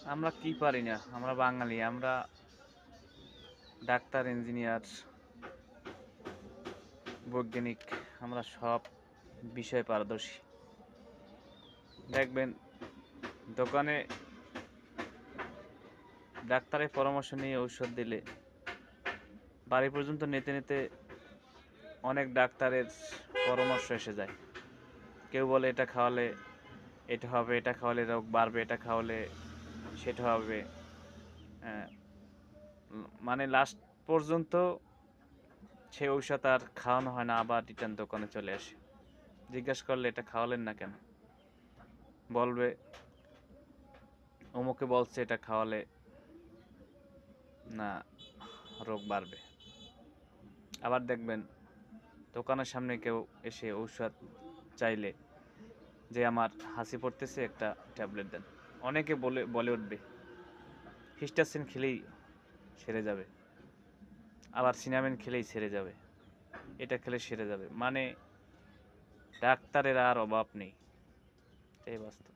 আমরা কি পারি না, আমরা বাঙালি, আমরা ডাক্তার, ইঞ্জিনিয়ার, বৈজ্ঞানিক, আমরা সব বিষয়ে পারদর্শী। দেখবেন দোকানে ডাক্তারের পরামর্শ নিয়ে ঔষধ দিলে বাড়ি পর্যন্ত নিতে নিতে অনেক ডাক্তারের পরামর্শ এসে যায়। কেউ বলে এটা খাওয়ালে এটা হবে, এটা খাওয়ালে রোগ বাড়বে, এটা খাওয়ালে সেটা হবে। হ্যাঁ, মানে লাস্ট পর্যন্ত সে ঔষধ আর খাওয়ানো হয় না, আবার রিটার্ন দোকানে চলে আসে। জিজ্ঞাসা করলে এটা খাওয়ালেন না কেন, বলবে অমুকে বলছে এটা খাওয়ালে না রোগ বাড়বে। আবার দেখবেন দোকানের সামনে কেউ এসে ঔষধ চাইলে যে আমার হাসি পড়তেছে একটা ট্যাবলেট দেন, অনেকে বলে বলে উঠবে হিস্টাসিন খেলেই সেরে যাবে, আবার সিনামেন খেলেই সেরে যাবে, এটা খেলে সেরে যাবে। মানে ডাক্তারের আর অভাব নেই, এই বাস্তব।